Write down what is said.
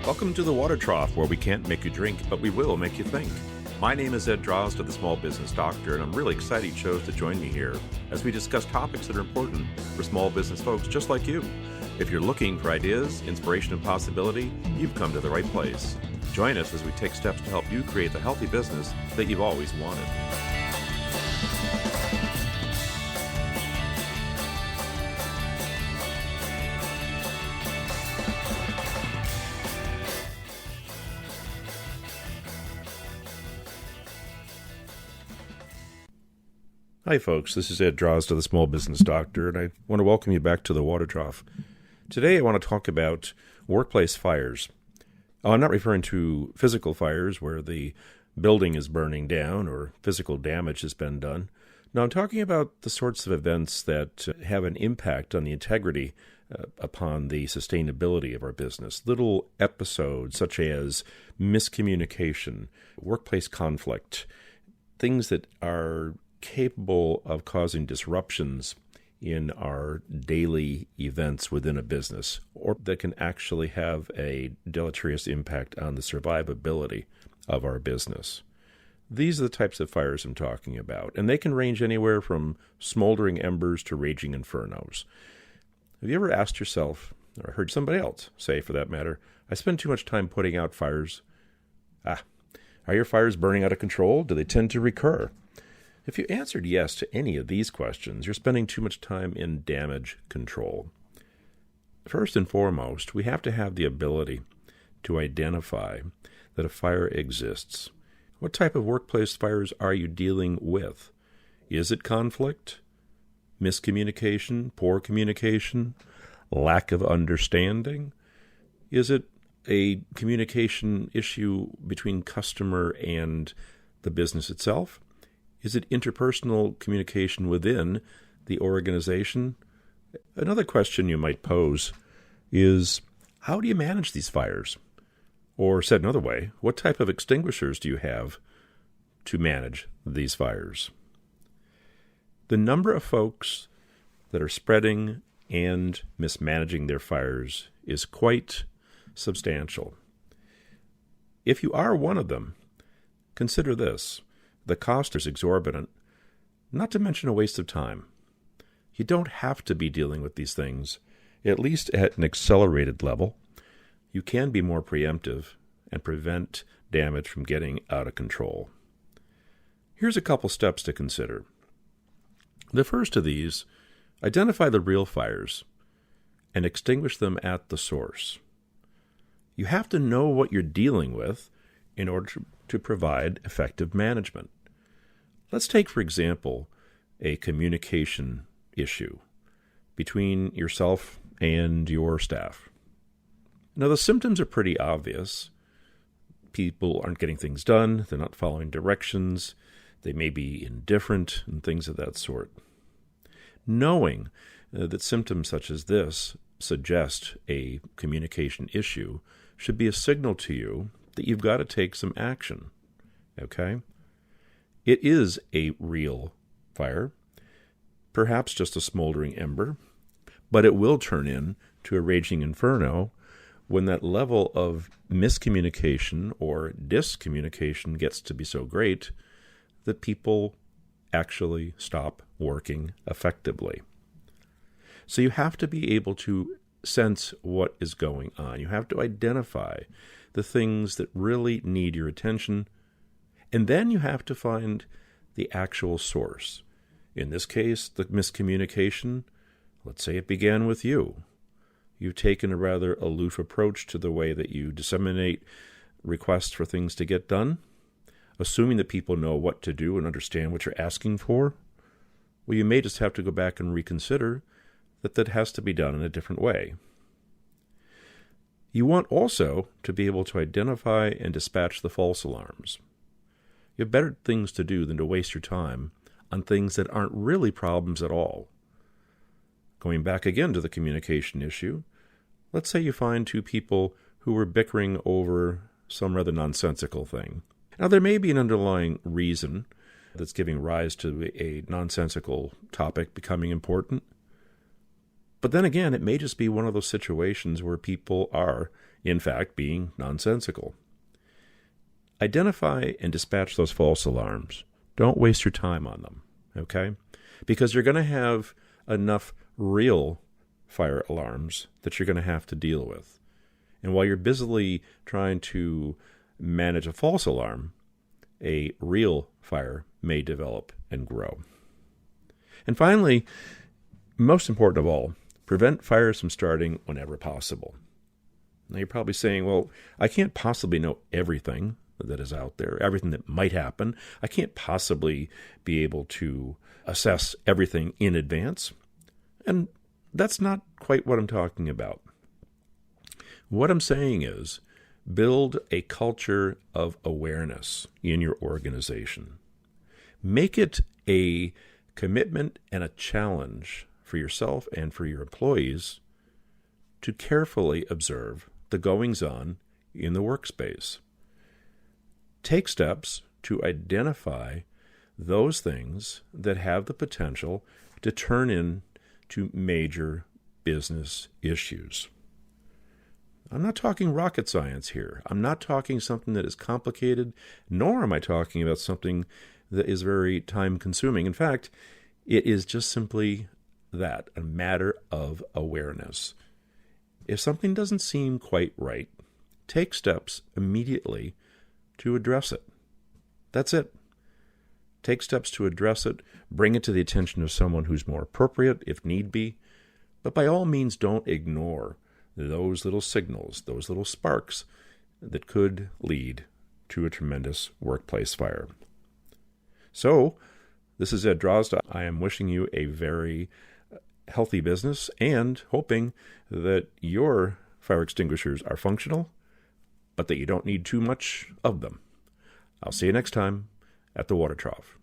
Welcome to the Water Trough, where we can't make you drink, but we will make you think. My name is Ed Drozd, the Small Business Doctor, and I'm really excited you chose to join me here as we discuss topics that are important for small business folks just like you. If you're looking for ideas, inspiration, and possibility, you've come to the right place. Join us as we take steps to help you create the healthy business that you've always wanted. Hi folks, this is Ed Drozd, the Small Business Doctor, and I want to welcome you back to the Water Trough. Today I want to talk about workplace fires. I'm not referring to physical fires where the building is burning down or physical damage has been done. No, I'm talking about the sorts of events that have an impact on the integrity upon the sustainability of our business. Little episodes such as miscommunication, workplace conflict, things that are capable of causing disruptions in our daily events within a business, or that can actually have a deleterious impact on the survivability of our business. These are the types of fires I'm talking about, and they can range anywhere from smoldering embers to raging infernos. Have you ever asked yourself, or heard somebody else say for that matter, I spend too much time putting out fires? Are your fires burning out of control? Do they tend to recur? If you answered yes to any of these questions, you're spending too much time in damage control. First and foremost, we have to have the ability to identify that a fire exists. What type of workplace fires are you dealing with? Is it conflict, miscommunication, poor communication, lack of understanding? Is it a communication issue between customer and the business itself? Is it interpersonal communication within the organization? Another question you might pose is, how do you manage these fires? Or said another way, what type of extinguishers do you have to manage these fires? The number of folks that are spreading and mismanaging their fires is quite substantial. If you are one of them, consider this. The cost is exorbitant, not to mention a waste of time. You don't have to be dealing with these things, at least at an accelerated level. You can be more preemptive and prevent damage from getting out of control. Here's a couple steps to consider. The first of these, identify the real fires and extinguish them at the source. You have to know what you're dealing with in order to provide effective management. Let's take, for example, a communication issue between yourself and your staff. Now, the symptoms are pretty obvious. People aren't getting things done, they're not following directions, they may be indifferent, and things of that sort. Knowing that symptoms such as this suggest a communication issue should be a signal to you that you've got to take some action, okay? It is a real fire, perhaps just a smoldering ember, but it will turn into a raging inferno when that level of miscommunication or discommunication gets to be so great that people actually stop working effectively. So you have to be able to sense what is going on. You have to identify the things that really need your attention. And then you have to find the actual source. In this case, the miscommunication, let's say it began with you. You've taken a rather aloof approach to the way that you disseminate requests for things to get done, assuming that people know what to do and understand what you're asking for. Well, you may just have to go back and reconsider that has to be done in a different way. You want also to be able to identify and dispatch the false alarms. You have better things to do than to waste your time on things that aren't really problems at all. Going back again to the communication issue, let's say you find two people who were bickering over some rather nonsensical thing. Now, there may be an underlying reason that's giving rise to a nonsensical topic becoming important. But then again, it may just be one of those situations where people are in fact, being nonsensical. Identify and dispatch those false alarms. Don't waste your time on them, okay? Because you're going to have enough real fire alarms that you're going to have to deal with. And while you're busily trying to manage a false alarm, a real fire may develop and grow. And finally, most important of all, prevent fires from starting whenever possible. Now you're probably saying, well, I can't possibly know everything that is out there, everything that might happen. I can't possibly be able to assess everything in advance. And that's not quite what I'm talking about. What I'm saying is build a culture of awareness in your organization. Make it a commitment and a challenge for yourself and for your employees to carefully observe the goings-on in the workspace. Take steps to identify those things that have the potential to turn into major business issues. I'm not talking rocket science here. I'm not talking something that is complicated, nor am I talking about something that is very time-consuming. In fact, it is just simply that, a matter of awareness. If something doesn't seem quite right, take steps immediately to address it. That's it. Take steps to address it. Bring it to the attention of someone who's more appropriate, if need be. But by all means, don't ignore those little signals, those little sparks that could lead to a tremendous workplace fire. So, this is Ed Drozda. I am wishing you a very healthy business and hoping that your fire extinguishers are functional, but that you don't need too much of them. I'll see you next time at the Water Trough.